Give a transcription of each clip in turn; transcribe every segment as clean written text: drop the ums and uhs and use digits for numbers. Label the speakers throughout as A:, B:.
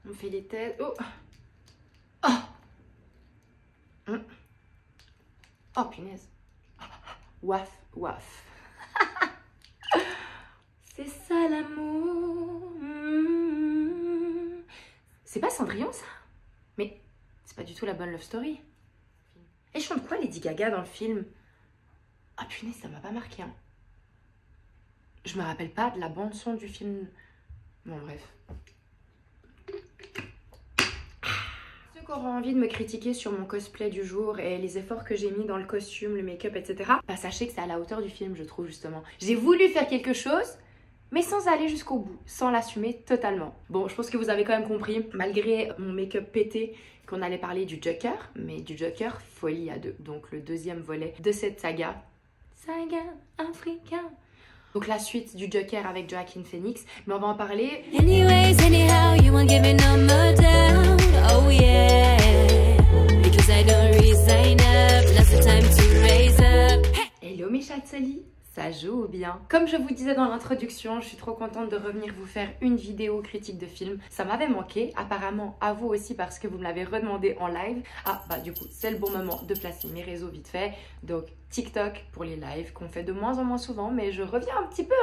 A: On fait les têtes. Oh, oh, oh punaise. Waf, waf. C'est ça l'amour. C'est pas Cendrillon ça? Mais c'est pas du tout la bonne love story. Et je chante quoi Lady Gaga dans le film? Ah punaise, ça m'a pas marqué. Hein. Je me rappelle pas de la bande son du film. Bon bref. Ceux qui auront envie de me critiquer sur mon cosplay du jour et les efforts que j'ai mis dans le costume, le make-up, etc. Bah sachez que c'est à la hauteur du film, je trouve justement. J'ai voulu faire quelque chose, mais sans aller jusqu'au bout, sans l'assumer totalement. Bon, je pense que vous avez quand même compris, malgré mon make-up pété, qu'on allait parler du Joker, mais du Joker Folie à deux. Donc le deuxième volet de cette saga. Saga africain. Donc la suite du Joker avec Joaquin Phoenix, mais on va en parler. Anyways, anyhow, you won't give me no more down. Oh yeah, because I don't resign up. Now's the time to raise up. Hello mes chatselis, ça joue bien. Comme je vous disais dans l'introduction, je suis trop contente de revenir vous faire une vidéo critique de film. Ça m'avait manqué, apparemment à vous aussi parce que vous me l'avez redemandé en live. Ah bah du coup, c'est le bon moment de placer mes réseaux vite fait. Donc TikTok pour les lives qu'on fait de moins en moins souvent, mais je reviens un petit peu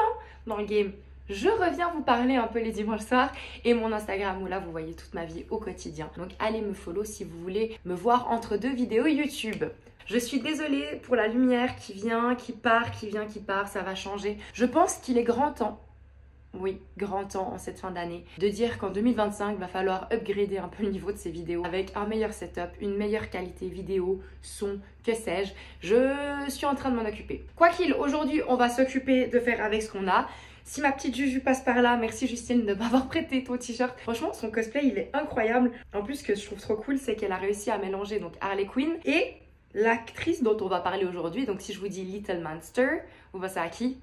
A: dans le game. Je reviens vous parler un peu les dimanches soirs et mon Instagram où là vous voyez toute ma vie au quotidien. Donc allez me follow si vous voulez me voir entre deux vidéos YouTube. Je suis désolée pour la lumière qui vient, qui part, qui vient, qui part, ça va changer. Je pense qu'il est grand temps, oui, grand temps en cette fin d'année, de dire qu'en 2025, il va falloir upgrader un peu le niveau de ces vidéos avec un meilleur setup, une meilleure qualité vidéo, son, que sais-je. Je suis en train de m'en occuper. Quoi qu'il, aujourd'hui, on va s'occuper de faire avec ce qu'on a. Si ma petite Juju passe par là, merci Justine de m'avoir prêté ton t-shirt. Franchement, son cosplay, il est incroyable. En plus, ce que je trouve trop cool, c'est qu'elle a réussi à mélanger donc Harley Quinn et l'actrice dont on va parler aujourd'hui. Donc si je vous dis Little Monster, vous pensez à qui?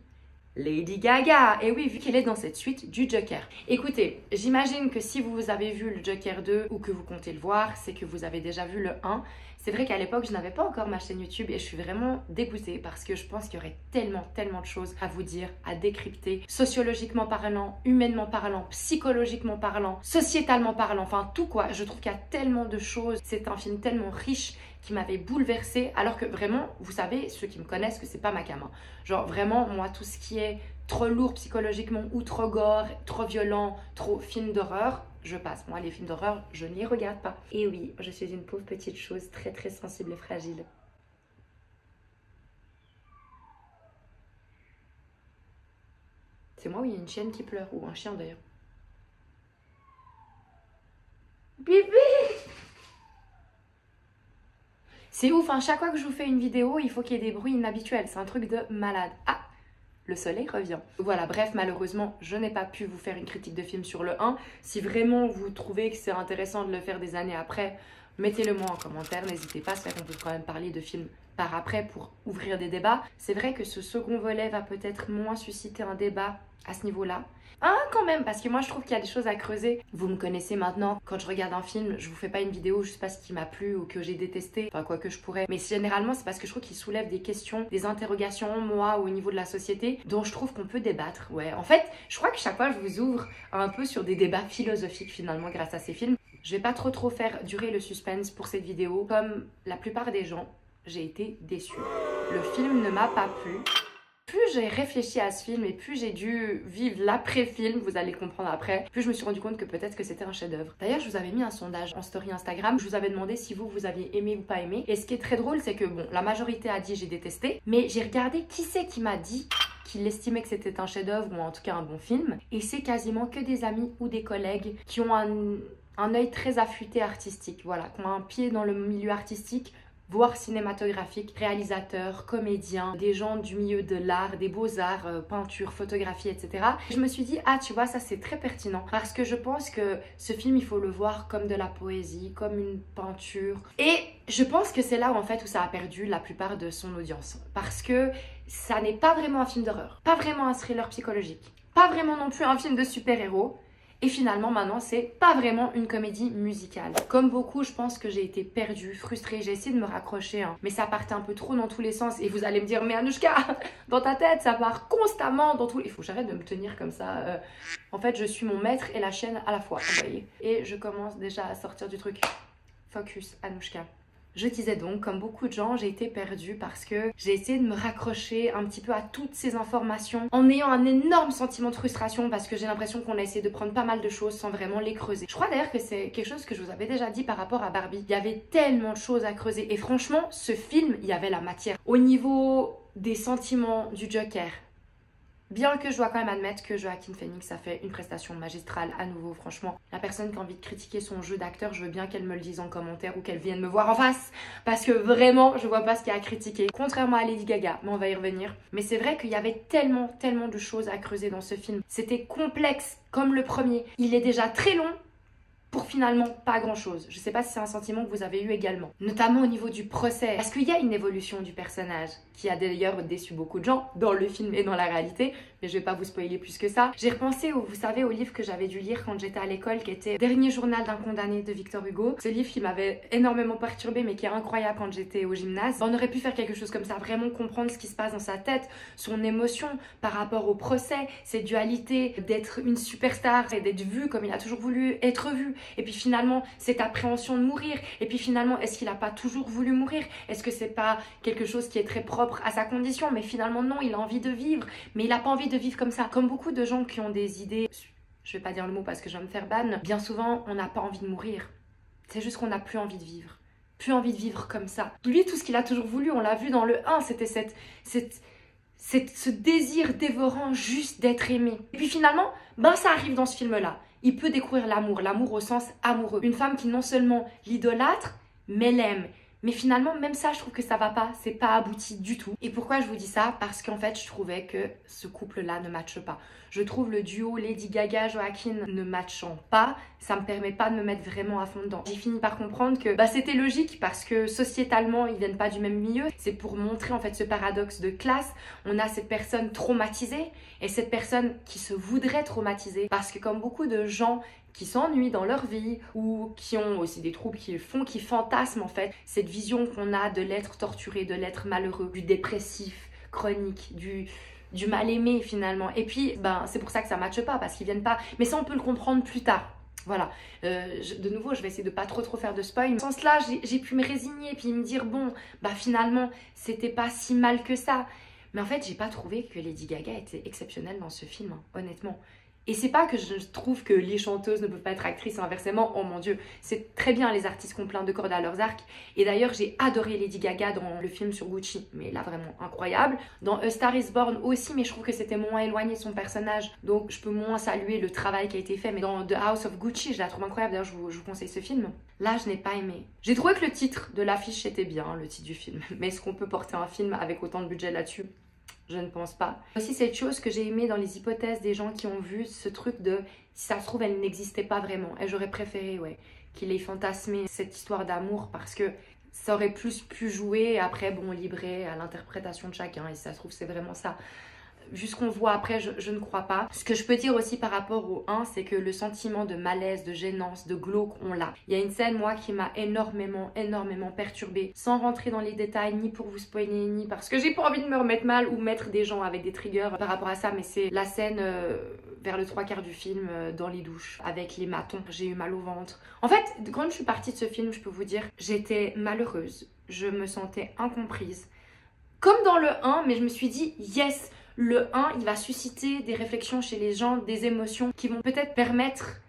A: Lady Gaga. Et oui, vu qu'elle est dans cette suite du Joker. Écoutez, j'imagine que si vous avez vu le Joker 2 ou que vous comptez le voir, c'est que vous avez déjà vu le 1. C'est vrai qu'à l'époque, je n'avais pas encore ma chaîne YouTube et je suis vraiment dégoûtée parce que je pense qu'il y aurait tellement de choses à vous dire, à décrypter, sociologiquement parlant, humainement parlant, psychologiquement parlant, sociétalement parlant, enfin tout quoi. Je trouve qu'il y a tellement de choses. C'est un film tellement riche qui m'avait bouleversée, alors que vraiment, vous savez, ceux qui me connaissent, que c'est pas ma came. Hein. Genre vraiment, moi, tout ce qui est trop lourd psychologiquement ou trop gore, trop violent, trop film d'horreur, je passe. Moi, les films d'horreur, je n'y regarde pas. Et oui, je suis une pauvre petite chose très sensible et fragile. C'est moi ou il y a une chienne qui pleure, ou un chien d'ailleurs. Bébé! C'est ouf, hein, chaque fois que je vous fais une vidéo, il faut qu'il y ait des bruits inhabituels. C'est un truc de malade. Ah, le soleil revient. Voilà, bref, malheureusement, je n'ai pas pu vous faire une critique de film sur le 1. Si vraiment vous trouvez que c'est intéressant de le faire des années après, mettez-le moi en commentaire. N'hésitez pas, c'est vrai qu'on peut quand même parler de films par après pour ouvrir des débats. C'est vrai que ce second volet va peut-être moins susciter un débat à ce niveau-là. Ah, quand même, parce que moi je trouve qu'il y a des choses à creuser. Vous me connaissez maintenant, quand je regarde un film, je vous fais pas une vidéo juste parce qu'il m'a plu ou que j'ai détesté, enfin quoi que je pourrais. Mais généralement c'est parce que je trouve qu'il soulève des questions, des interrogations, moi, au niveau de la société, dont je trouve qu'on peut débattre. Ouais, en fait, je crois que chaque fois je vous ouvre un peu sur des débats philosophiques finalement grâce à ces films. Je vais pas trop faire durer le suspense pour cette vidéo. Comme la plupart des gens, j'ai été déçue. Le film ne m'a pas plu. Plus j'ai réfléchi à ce film et plus j'ai dû vivre l'après-film, vous allez comprendre après, plus je me suis rendu compte que peut-être que c'était un chef-d'œuvre. D'ailleurs, je vous avais mis un sondage en story Instagram, je vous avais demandé si vous aviez aimé ou pas aimé. Et ce qui est très drôle, c'est que bon, la majorité a dit j'ai détesté, mais j'ai regardé qui c'est qui m'a dit qu'il estimait que c'était un chef-d'œuvre ou en tout cas un bon film. Et c'est quasiment que des amis ou des collègues qui ont un œil très affûté artistique, voilà, qui ont un pied dans le milieu artistique, voire cinématographique, réalisateurs, comédiens, des gens du milieu de l'art, des beaux-arts, peinture, photographie, etc. Je me suis dit, ah tu vois, ça c'est très pertinent parce que je pense que ce film, il faut le voir comme de la poésie, comme une peinture. Et je pense que c'est là où en fait où ça a perdu la plupart de son audience parce que ça n'est pas vraiment un film d'horreur, pas vraiment un thriller psychologique, pas vraiment non plus un film de super-héros. Et finalement, maintenant, c'est pas vraiment une comédie musicale. Comme beaucoup, je pense que j'ai été perdue, frustrée. J'ai essayé de me raccrocher, hein, mais ça partait un peu trop dans tous les sens. Et vous allez me dire, mais Anouchka, dans ta tête, ça part constamment dans tous les... Il faut que j'arrête de me tenir comme ça. En fait, je suis mon maître et la chienne à la fois, vous voyez. Et je commence déjà à sortir du truc. Focus, Anouchka. Je disais donc, comme beaucoup de gens, j'ai été perdue parce que j'ai essayé de me raccrocher un petit peu à toutes ces informations en ayant un énorme sentiment de frustration parce que j'ai l'impression qu'on a essayé de prendre pas mal de choses sans vraiment les creuser. Je crois d'ailleurs que c'est quelque chose que je vous avais déjà dit par rapport à Barbie. Il y avait tellement de choses à creuser et franchement, ce film, il y avait la matière. Au niveau des sentiments du Joker, bien que je dois quand même admettre que Joaquin Phoenix a fait une prestation magistrale à nouveau, franchement. La personne qui a envie de critiquer son jeu d'acteur, je veux bien qu'elle me le dise en commentaire ou qu'elle vienne me voir en face. Parce que vraiment, je vois pas ce qu'il y a à critiquer. Contrairement à Lady Gaga, mais on va y revenir. Mais c'est vrai qu'il y avait tellement de choses à creuser dans ce film. C'était complexe comme le premier. Il est déjà très long pour finalement pas grand chose. Je sais pas si c'est un sentiment que vous avez eu également. Notamment au niveau du procès. Parce qu'il y a une évolution du personnage qui a d'ailleurs déçu beaucoup de gens dans le film et dans la réalité. Mais je vais pas vous spoiler plus que ça. J'ai repensé, vous savez, au livre que j'avais dû lire quand j'étais à l'école qui était Dernier journal d'un condamné de Victor Hugo. Ce livre qui m'avait énormément perturbée mais qui est incroyable quand j'étais au gymnase. On aurait pu faire quelque chose comme ça, vraiment comprendre ce qui se passe dans sa tête, son émotion par rapport au procès, ses dualités, d'être une superstar et d'être vu comme il a toujours voulu être vu. Et puis finalement, cette appréhension de mourir. Et puis finalement, est-ce qu'il n'a pas toujours voulu mourir? Est-ce que c'est pas quelque chose qui est très propre à sa condition? Mais finalement, non, il a envie de vivre. Mais il n'a pas envie de vivre comme ça. Comme beaucoup de gens qui ont des idées, je vais pas dire le mot parce que je vais me faire ban, bien souvent, on n'a pas envie de mourir. C'est juste qu'on n'a plus envie de vivre. Plus envie de vivre comme ça. Lui, tout ce qu'il a toujours voulu, on l'a vu dans le 1, c'était ce désir dévorant juste d'être aimé. Et puis finalement, ben ça arrive dans ce film-là. Il peut découvrir l'amour, l'amour au sens amoureux. Une femme qui non seulement l'idolâtre, mais l'aime. Mais finalement, même ça, je trouve que ça va pas, c'est pas abouti du tout. Et pourquoi je vous dis ça? Parce qu'en fait, je trouvais que ce couple-là ne matche pas. Je trouve le duo Lady Gaga-Joaquin ne matchant pas, ça me permet pas de me mettre vraiment à fond dedans. J'ai fini par comprendre que c'était logique parce que sociétalement, ils viennent pas du même milieu. C'est pour montrer en fait ce paradoxe de classe. On a cette personne traumatisée et cette personne qui se voudrait traumatiser. Parce que comme beaucoup de gens qui s'ennuient dans leur vie ou qui ont aussi des troubles qui fantasment en fait cette vision qu'on a de l'être torturé, de l'être malheureux, du dépressif chronique, du mal-aimé finalement. Et puis c'est pour ça que ça matche pas parce qu'ils viennent pas, mais ça on peut le comprendre plus tard. Voilà, de nouveau je vais essayer de pas trop faire de spoil. Dans ce sens là j'ai pu me résigner puis me dire bon finalement c'était pas si mal que ça. Mais en fait j'ai pas trouvé que Lady Gaga était exceptionnelle dans ce film, hein, honnêtement. Et c'est pas que je trouve que les chanteuses ne peuvent pas être actrices, inversement, oh mon dieu, c'est très bien les artistes qui ont plein de cordes à leurs arcs. Et d'ailleurs, j'ai adoré Lady Gaga dans le film sur Gucci, mais là vraiment incroyable. Dans A Star is Born aussi, mais je trouve que c'était moins éloigné de son personnage, donc je peux moins saluer le travail qui a été fait. Mais dans The House of Gucci, je la trouve incroyable, d'ailleurs je vous conseille ce film. Là, je n'ai pas aimé. J'ai trouvé que le titre de l'affiche était bien, le titre du film, mais est-ce qu'on peut porter un film avec autant de budget là-dessus ? Je ne pense pas. Aussi cette chose que j'ai aimé dans les hypothèses des gens qui ont vu ce truc de si ça se trouve elle n'existait pas vraiment. Et j'aurais préféré qu'il ait fantasmé cette histoire d'amour parce que ça aurait plus pu jouer et après livré à l'interprétation de chacun. Et si ça se trouve c'est vraiment ça. Vu ce qu'on voit après, je ne crois pas. Ce que je peux dire aussi par rapport au 1, c'est que le sentiment de malaise, de gênance, de glauque, on l'a. Il y a une scène, moi, qui m'a énormément perturbée. Sans rentrer dans les détails, ni pour vous spoiler, ni parce que j'ai pas envie de me remettre mal ou mettre des gens avec des triggers par rapport à ça. Mais c'est la scène vers le 3/4 du film, dans les douches, avec les matons. J'ai eu mal au ventre. En fait, quand je suis partie de ce film, je peux vous dire, j'étais malheureuse. Je me sentais incomprise. Comme dans le 1, mais je me suis dit, yes, le 1, il va susciter des réflexions chez les gens, des émotions qui vont peut-être permettre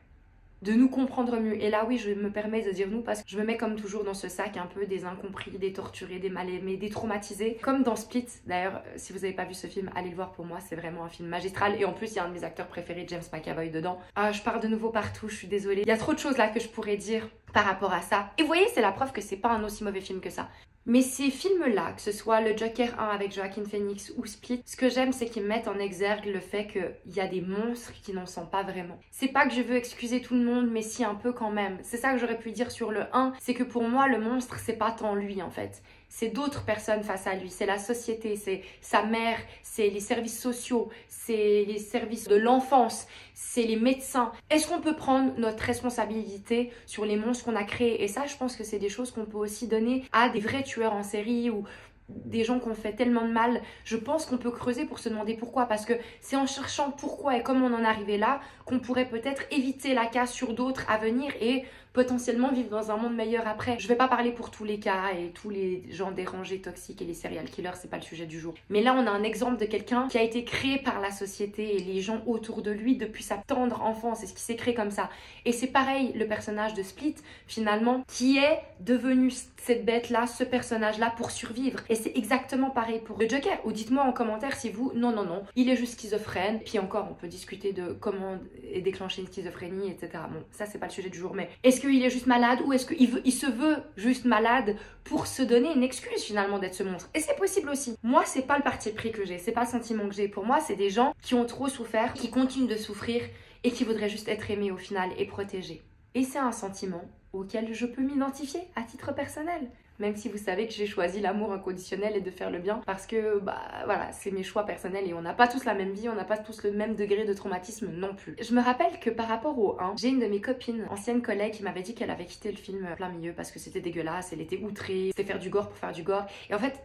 A: de nous comprendre mieux. Et là, oui, je me permets de dire nous parce que je me mets comme toujours dans ce sac un peu des incompris, des torturés, des mal-aimés, des traumatisés. Comme dans Split, d'ailleurs, si vous n'avez pas vu ce film, allez le voir pour moi, c'est vraiment un film magistral. Et en plus, il y a un de mes acteurs préférés, James McAvoy, dedans. Je pars de nouveau partout, je suis désolée. Il y a trop de choses là que je pourrais dire par rapport à ça. Et vous voyez, c'est la preuve que c'est pas un aussi mauvais film que ça. Mais ces films-là, que ce soit le Joker 1 avec Joaquin Phoenix ou Split, ce que j'aime, c'est qu'ils mettent en exergue le fait qu'il y a des monstres qui n'en sont pas vraiment. C'est pas que je veux excuser tout le monde, mais si un peu quand même. C'est ça que j'aurais pu dire sur le 1, c'est que pour moi, le monstre, c'est pas tant lui en fait. c'est d'autres personnes face à lui, c'est la société, c'est sa mère, c'est les services sociaux, c'est les services de l'enfance, c'est les médecins. Est-ce qu'on peut prendre notre responsabilité sur les monstres qu'on a créés? Et ça, je pense que c'est des choses qu'on peut aussi donner à des vrais tueurs en série ou des gens qui ont fait tellement de mal. Je pense qu'on peut creuser pour se demander pourquoi, parce que c'est en cherchant pourquoi et comment on en est arrivé là qu'on pourrait peut-être éviter la casse sur d'autres à venir et potentiellement vivre dans un monde meilleur après. Je vais pas parler pour tous les cas et tous les gens dérangés, toxiques et les serial killers, c'est pas le sujet du jour. Mais là, on a un exemple de quelqu'un qui a été créé par la société et les gens autour de lui depuis sa tendre enfance, et ce qui s'est créé comme ça. Et c'est pareil, le personnage de Split, finalement, qui est devenu cette bête-là, ce personnage-là pour survivre. Et c'est exactement pareil pour le Joker. Ou dites-moi en commentaire si vous, non, il est juste schizophrène. Puis encore, on peut discuter de comment est déclenchée une schizophrénie, etc. Bon, ça, c'est pas le sujet du jour, mais est-ce qu'il est juste malade ou est-ce qu'il se veut juste malade pour se donner une excuse finalement d'être ce monstre? Et c'est possible aussi. Moi, c'est pas le parti pris que j'ai, c'est pas le sentiment que j'ai. Pour moi, c'est des gens qui ont trop souffert, qui continuent de souffrir et qui voudraient juste être aimés au final et protégés. Et c'est un sentiment auquel je peux m'identifier à titre personnel. Même si vous savez que j'ai choisi l'amour inconditionnel et de faire le bien parce que, voilà, c'est mes choix personnels et on n'a pas tous la même vie, on n'a pas tous le même degré de traumatisme non plus. Je me rappelle que par rapport au 1, j'ai une de mes copines, ancienne collègue, qui m'avait dit qu'elle avait quitté le film plein milieu parce que c'était dégueulasse, elle était outrée, c'était faire du gore pour faire du gore. Et en fait,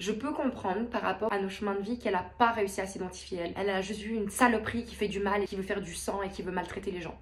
A: je peux comprendre par rapport à nos chemins de vie qu'elle a pas réussi à s'identifier elle. Elle a juste vu une saloperie qui fait du mal et qui veut faire du sang et qui veut maltraiter les gens.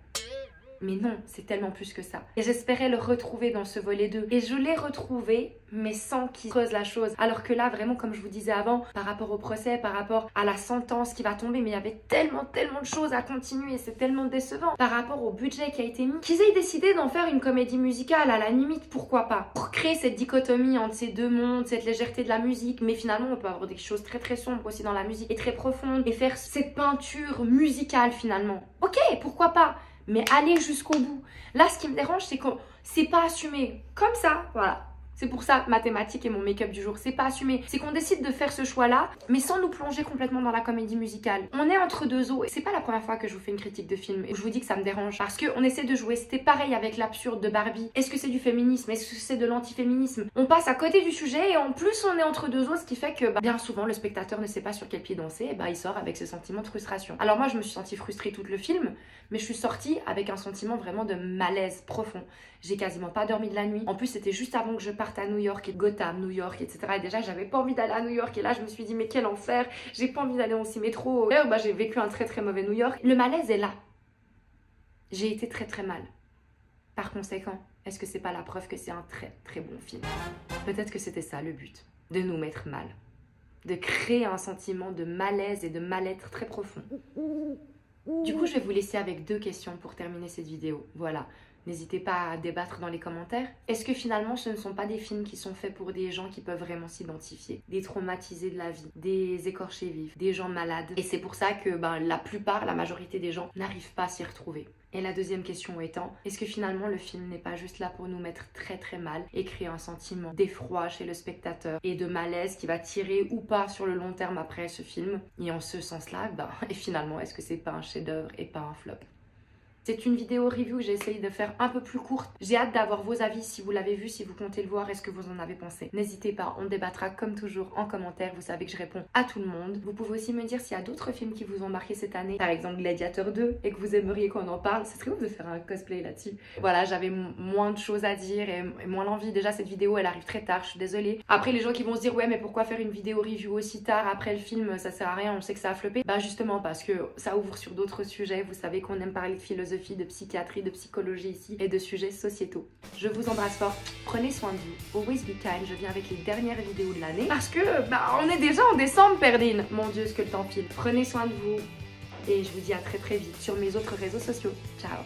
A: Mais non, c'est tellement plus que ça. Et j'espérais le retrouver dans ce volet 2. Et je l'ai retrouvé, mais sans qu'il creuse la chose. Alors que là, vraiment, comme je vous disais avant, par rapport au procès, par rapport à la sentence qui va tomber, mais il y avait tellement de choses à continuer, c'est tellement décevant. Par rapport au budget qui a été mis, qu'ils aient décidé d'en faire une comédie musicale, à la limite, pourquoi pas? Pour créer cette dichotomie entre ces deux mondes, cette légèreté de la musique, mais finalement, on peut avoir des choses très sombres aussi dans la musique, et très profondes, et faire cette peinture musicale finalement. Ok, pourquoi pas? Mais aller jusqu'au bout. Là, ce qui me dérange, c'est que c'est pas assumé. Comme ça, voilà. C'est pour ça, mathématiques et mon make-up du jour, c'est pas assumé. C'est qu'on décide de faire ce choix-là, mais sans nous plonger complètement dans la comédie musicale. On est entre deux eaux. Et c'est pas la première fois que je vous fais une critique de film et que je vous dis que ça me dérange. Parce qu'on essaie de jouer. C'était pareil avec l'absurde de Barbie. Est-ce que c'est du féminisme? Est-ce que c'est de l'antiféminisme? On passe à côté du sujet et en plus, on est entre deux eaux, ce qui fait que bien souvent, le spectateur ne sait pas sur quel pied danser. Et il sort avec ce sentiment de frustration. Alors moi, je me suis sentie frustrée tout le film, mais je suis sortie avec un sentiment vraiment de malaise profond. J'ai quasiment pas dormi de la nuit. En plus, c'était juste avant que je parte à New York et Gotham, New York, etc. Et déjà, j'avais pas envie d'aller à New York. Et là, je me suis dit, mais quel enfer. J'ai pas envie d'aller aussi métro. J'ai vécu un très mauvais New York. Le malaise est là. J'ai été très mal. Par conséquent, est-ce que c'est pas la preuve que c'est un très bon film? Peut-être que c'était ça le but. De nous mettre mal. De créer un sentiment de malaise et de mal-être très profond. Du coup, je vais vous laisser avec 2 questions pour terminer cette vidéo. Voilà. N'hésitez pas à débattre dans les commentaires. Est-ce que finalement ce ne sont pas des films qui sont faits pour des gens qui peuvent vraiment s'identifier? Des traumatisés de la vie, des écorchés vifs, des gens malades. Et c'est pour ça que la majorité des gens n'arrivent pas à s'y retrouver. Et la deuxième question étant, est-ce que finalement le film n'est pas juste là pour nous mettre très mal et créer un sentiment d'effroi chez le spectateur et de malaise qui va tirer ou pas sur le long terme après ce film? Et en ce sens-là, et finalement, est-ce que c'est pas un chef-d'œuvre et pas un flop? C'est une vidéo review que j'ai essayé de faire un peu plus courte. J'ai hâte d'avoir vos avis si vous l'avez vu, si vous comptez le voir et ce que vous en avez pensé. N'hésitez pas, on débattra comme toujours en commentaire. Vous savez que je réponds à tout le monde. Vous pouvez aussi me dire s'il y a d'autres films qui vous ont marqué cette année, par exemple Gladiator 2, et que vous aimeriez qu'on en parle. Ce serait ouf de faire un cosplay là-dessus. Voilà, j'avais moins de choses à dire et moins l'envie. Déjà, cette vidéo, elle arrive très tard, je suis désolée. Après, les gens qui vont se dire, ouais, mais pourquoi faire une vidéo review aussi tard après le film? Ça sert à rien, on sait que ça a floppé. Justement, parce que ça ouvre sur d'autres sujets. Vous savez qu'on aime parler de philosophie, de psychiatrie, de psychologie ici et de sujets sociétaux. Je vous embrasse fort, prenez soin de vous, always be kind. Je viens avec les dernières vidéos de l'année parce que on est déjà en décembre, Perdine. Mon Dieu, ce que le temps file. Prenez soin de vous et je vous dis à très vite sur mes autres réseaux sociaux. Ciao.